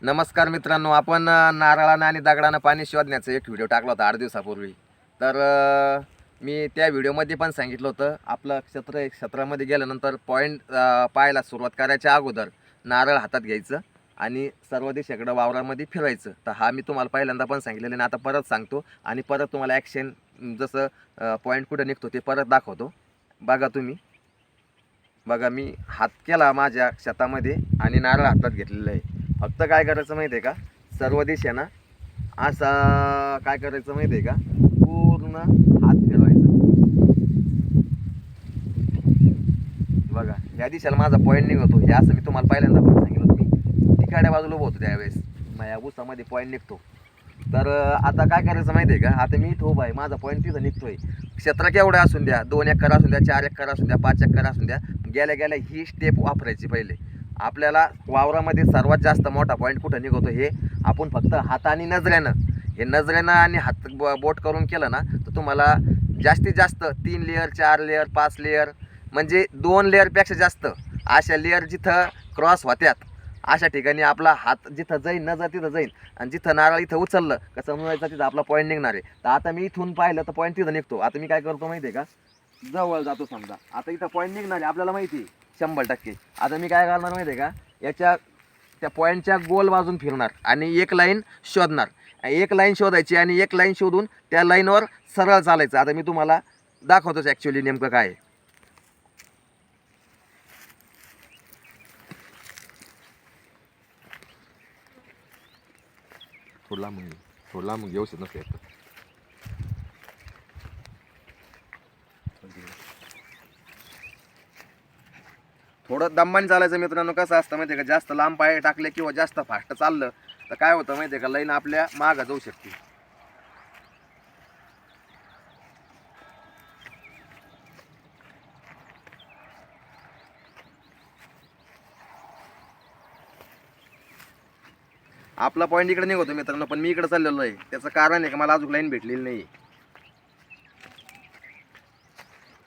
नमस्कार मित्रांनो, आपण नारळानं आणि दगडानं पाणी शोधण्याचा एक व्हिडिओ टाकला होता 8 दिवसापूर्वी. तर मी त्या व्हिडिओमध्ये पण सांगितलं होतं, आपलं क्षेत्रामध्ये गेल्यानंतर पॉईंट पाहायला सुरुवात करायच्या अगोदर नारळ हातात घ्यायचं आणि सर्व दिशेकडं वावरामध्ये फिरायचं. तर हा मी तुम्हाला पहिल्यांदा पण सांगितलेलं आणि आता परत सांगतो आणि परत तुम्हाला ॲक्शन जसं पॉईंट कुठं निघतो ते परत दाखवतो. बघा तुम्ही, बघा मी हात केला माझ्या शेतामध्ये आणि नारळ हातात घेतलेलं आहे. फक्त काय करायचं माहिती आहे का, सर्व दिशेनं असा काय करायचं माहिती आहे का, पूर्ण हात फिरवायचा. बघा या दिशेला माझा पॉईंट निघतो, हे असं मी तुम्हाला पहिल्यांदा पण सांगितलं होतं. मी तिकडच्या बाजूला उभं होतो त्यावेळेस, माझ्या ऊसामध्ये पॉईंट निघतो. तर आता काय करायचं माहिती आहे का, आता मी इथं उभा आहे, माझा पॉईंट तिथं निघतोय. क्षेत्र केवढं असून द्या, 2 एकर असून द्या, 4 एकर असून द्या, 5 एकर असून द्या, गेल्या गेल्या ही स्टेप वापरायची पहिले. आपल्याला वावरामध्ये सर्वात जास्त मोठा पॉईंट कुठं निघतो हे आपण फक्त हाताने नजरेनं, हे नजरेनं आणि हात बोट करून केलं ना, तर तुम्हाला जास्तीत जास्त 3 लेअर, 4 लेअर, 5 लेअर, म्हणजे 2 लेअरपेक्षा जास्त अशा लेअर जिथं क्रॉस होत्यात अशा ठिकाणी आपला हात जिथं जाईल, नजर तिथं जाईल आणि जिथं नारळ इथं उचललं का समजायचं तिथं आपला पॉईंट निघणार आहे. तर आता मी इथून पाहिलं तर पॉईंट तिथं निघतो. आता मी काय करतो माहिती आहे का, जवळ जातो. समजा आता इथं पॉईंट निघणार आहे, आपल्याला माहिती आहे 100%. आता मी काय करणार माहिती आहे का, याच्या त्या पॉईंटच्या गोल बाजून फिरणार आणि एक लाईन शोधणार. एक लाईन शोधायची आणि एक लाईन शोधून त्या लाईनवर सरळ चालायचं. आता मी तुम्हाला दाखवतोच ॲक्च्युली नेमकं काय आहे. थोडला मग व्यवस्थित नसते. थोडं दमाने चालायचं मित्रांनो. कसं असतं माहिती आहे का, जास्त लांब पाय टाकले किंवा जास्त फास्ट चाललं तर काय होतं माहिती आहे का, लाईन आपल्या मागं जाऊ शकते. आपला पॉईंट इकडे निघतो मित्रांनो, पण मी इकडे चाललेलो आहे. त्याचं कारण आहे का, मला अजून लाईन भेटलेली नाही.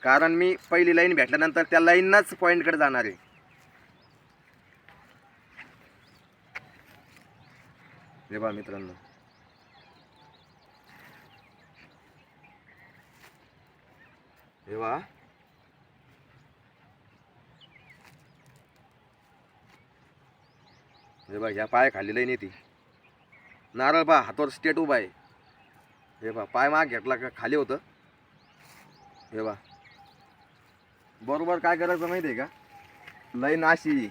कारण मी पहिली लाईन भेटल्यानंतर त्या लाईनच पॉईंटकडे जाणार आहे. हे बघा मित्रांनो, हे बघा, हे बघा ह्या पाय खाली लाईन येते. नारळ बा हातावर स्टेट उभा आहे. हे बा पाय माग घेतला का खाली होतं. हे बा बरोबर काय करायचं माहिती आहे का, लाईन अशी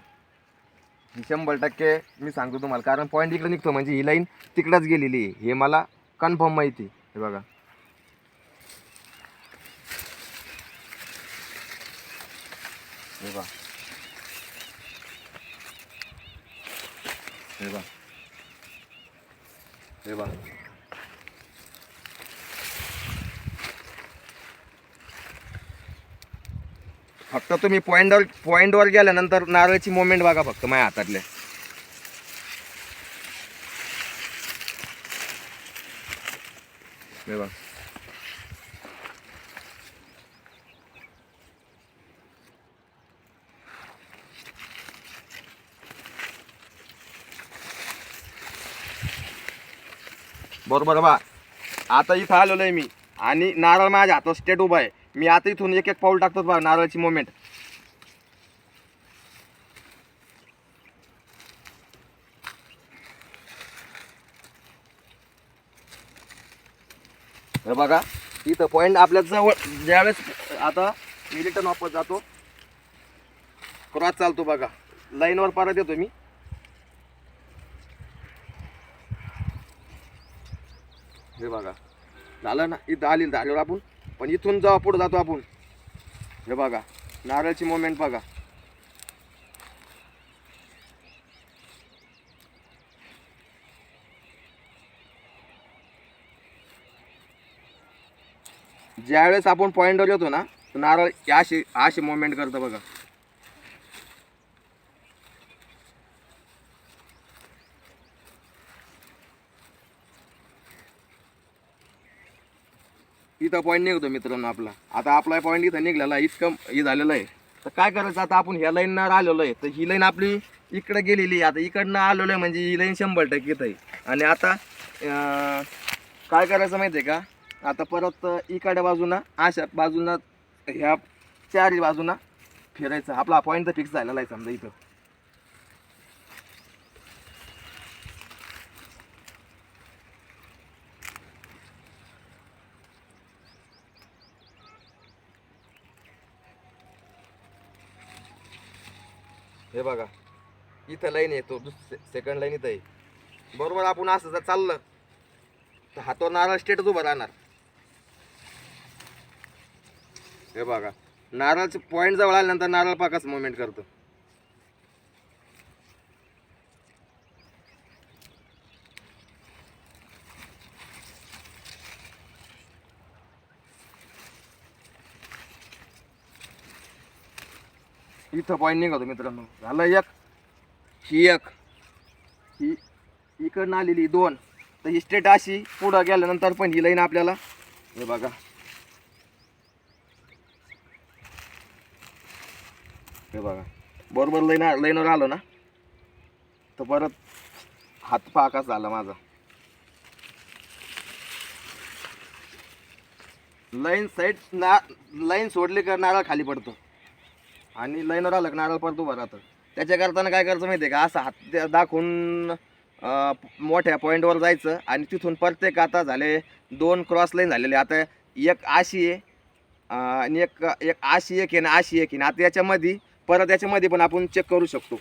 100% मी सांगतो तुम्हाला. कारण पॉईंट इकडे निघतो म्हणजे ही लाईन तिकडंच गेलेली आहे, हे मला कन्फर्म माहिती. हे बघा, हे बघा, हे बघा, हे बघा. फक्त तुम्ही पॉईंटवर गेल्यानंतर नारळाची मोमेंट बघा फक्त माझ्या हातातल्या. हे बघा, बरोबर बा. आता इथं आलेलो आहे मी आणि नारळ माझ्या हातात स्टेट उभा आहे. मी आता इथून एक एक पाऊल टाकतो बघा, नारळाची मोमेंट. हे बघा इथं पॉईंट आपल्या जवळ. ज्यावेळेस आता मी रिटर्न वापस जातो, क्रॉस चालतो बघा, लाईनवर परत येतो मी. हे बघा झालं ना, इथं आली झाल्यावर आपण पण इथून जेव्हा पुढे जातो आपण, हे बघा नारळची मोमेंट बघा. ज्यावेळेस आपण पॉईंटवर येतो ना, तर नारळ अशी अशी मोमेंट करतं बघा. इथं पॉईंट निघतो मित्रांनो आपला. आता आपला पॉईंट इथं निघलेला इतकं हे झालेलं आहे. तर काय करायचं आता, आपण ह्या लाईनवर आलेलो आहे, तर ही लाईन आपली इकडे गेलेली, आता इकडनं आलेलो आहे म्हणजे ही लाईन 100% इथं आहे. आणि आता काय करायचं माहिती आहे का, आता परत इकडच्या बाजूनं अशा बाजूनं ह्या चारही बाजूनं फिरायचं. आपला पॉईंट तर फिक्स झालेला आहे समजा इथं. हे बघा इथं लाईन येतो, सेकंड लाईन इथं आहे. बरोबर आपण असं जर चाललं तर हातावर नारळ स्टेटच उभं राहणार. हे बघा नारळचं पॉईंट जवळ आल्यानंतर नारळ पाकाच मुवमेंट करतो. इथं पॉईंट निघतो मित्रांनो. झालं एक, ही एक, ही इकडनं आलेली 2. तर ही स्टेट अशी पुढं गेल्यानंतर पण ही लाईन आपल्याला, हे बघा हे बघा बरोबर लाईनवर आलो ना तर परत हात पाकाच झाला माझा. लाईन सोडली का नारळ खाली पडतो आणि लाईनवर आलं का नारळ परत उभं राहतं. त्याच्या करताना काय करायचं माहिती आहे का, असं हात दाखवून मोठ्या पॉईंटवर जायचं आणि तिथून प्रत्येक आता झाले 2 क्रॉस लाईन झालेले. आता एक अशी आहे आणि एक अशी एक आहे ना अशी एक आहे ना. आता याच्यामध्ये परत याच्यामध्ये पण आपण चेक करू शकतो.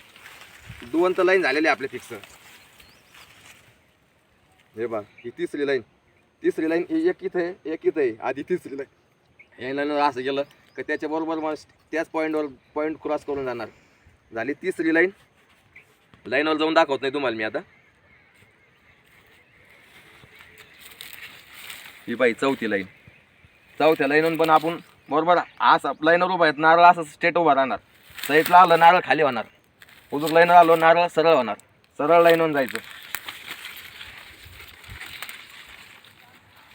2 तर लाईन झालेले आपले फिक्स. हे बघ ही तिसरी लाईन एक इथं आहे एक इथं आहे. आधी तिसरी लाईन हे लाईनवर असं गेलं का त्याच्याबरोबर मग त्याच पॉईंट क्रॉस करून जाणार. झाली तिसरी लाईन. लाईनवर जाऊन दाखवत नाही तुम्हाला मी आता. ही बाई चौथी लाईन. चौथ्या लाईनवरून पण आपण बरोबर असं लाईनवर उभा आहेत, नारळ असं स्टेट उभा राहणार. साईडला आलं नारळ खाली होणार, उजूक लाईनवर आलो नारळ सरळ होणार. सरळ लाईनवरून जायचं.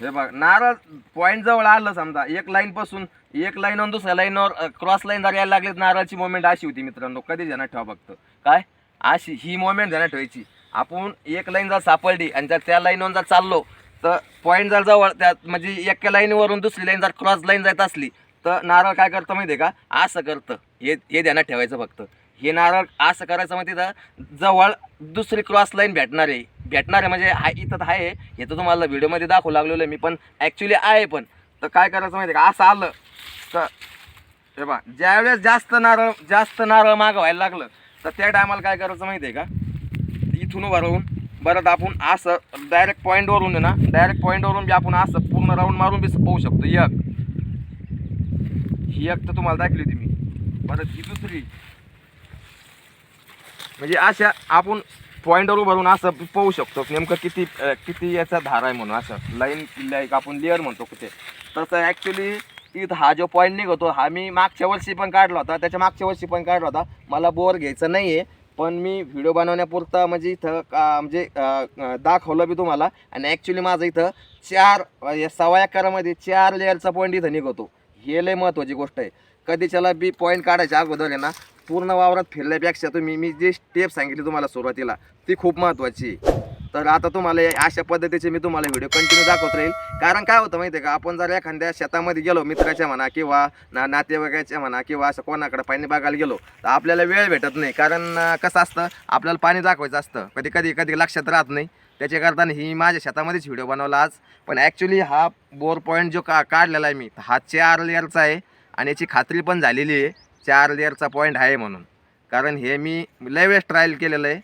हे बघ नारळ पॉईंट जवळ आलं समजा एक लाईन पासून एक लाईनवर दुसऱ्या लाईनवर क्रॉस लाईन जर यायला लागली, नारळची मोमेंट अशी होती मित्रांनो. कधी ध्यानात ठेवा फक्त काय अशी ही मोमेंट ध्यानात ठेवायची. आपण एक लाईन जर सापडली आणि जर त्या लाईनवर जर चाललो तर पॉईंट जर जवळ त्या म्हणजे एका लाईनवरून दुसरी लाईन जर क्रॉस लाईन जात असली तर नारळ काय करतं माहिती आहे का, असं करतं. हे ध्यानात ठेवायचं फक्त. हे नारळ असं करायचं माहिती तर जवळ दुसरी क्रॉस लाईन भेटणार आहे म्हणजे इथं आहे. हे तर तुम्हाला व्हिडिओमध्ये दाखवू लागलेलं आहे मी, पण ॲक्च्युली आहे. पण तर काय करायचं माहिती आहे का, असं आलं तर हे बा ज्यावेळेस जास्त नारळ मागं व्हायला लागलं तर त्या टायमाला काय करायचं माहिती आहे का, इथून उभं राहून परत आपण असं डायरेक्ट पॉईंटवरून आहे ना, डायरेक्ट पॉईंटवरून बी आपण असं पूर्ण राऊंड मारून बी पाहू शकतो. ही एक तर तुम्हाला दाखवली होती मी. परत ही दुसरी म्हणजे अशा आपण पॉईंटवर उभं राहून असं पाहू शकतो नेमकं किती याचा धार आहे म्हणून. असं लाईन आपण लेअर म्हणतो कुठे. तसं ॲक्च्युली इथं हा जो पॉईंट निघतो हा मी मागच्या वर्षी पण काढला होता, त्याच्या मागच्या वर्षी पण काढला होता. मला बोर घ्यायचं नाही आहे, पण मी व्हिडिओ बनवण्यापुरता म्हणजे इथं म्हणजे दाखवलं बी तुम्हाला. आणि ॲक्च्युली माझं इथं 4 एकरामध्ये 4 लेअरचा पॉईंट इथं निघतो. हे लय महत्त्वाची गोष्ट आहे. कधीच्याला बी पॉईंट काढायच्या अगोदर आहे ना पूर्ण वावरात फिरल्यापेक्षा तुम्ही मी जी स्टेप सांगितली तुम्हाला सुरुवातीला ती खूप महत्त्वाची. तर आता तुम्हाला अशा पद्धतीचे मी तुम्हाला व्हिडिओ कंटिन्यू दाखवत राहील. कारण काय होतं माहिती आहे का, आपण जर एखाद्या शेतामध्ये गेलो मित्राच्या म्हणा किंवा नातेवाईकाच्या म्हणा किंवा असं कोणाकडे पाणी बघायला गेलो तर आपल्याला वेळ भेटत नाही. कारण कसं असतं आपल्याला पाणी दाखवायचं असतं, कधी लक्षात राहत नाही. त्याच्याकरता ही माझ्या शेतामध्येच व्हिडिओ बनवला आज. पण ॲक्च्युली हा बोर पॉईंट जो काढलेला आहे मी हा 4 लेअरचा आहे आणि याची खात्री पण झालेली आहे 4 लेअरचा पॉईंट आहे म्हणून. कारण हे मी लय वेळेस ट्रायल केलेलं आहे.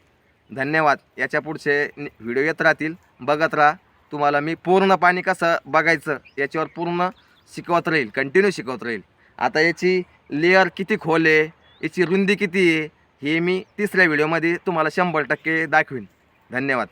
धन्यवाद. याच्या पुढचे व्हिडिओ येत राहतील, बघत राहा. तुम्हाला मी पूर्ण पाणी कसं बघायचं याच्यावर पूर्ण शिकवत राहील, कंटिन्यू शिकवत राहील. आता याची लेअर किती खोल आहे, याची रुंदी किती आहे हे मी तिसऱ्या व्हिडिओमध्ये तुम्हाला 100% दाखवीन. धन्यवाद.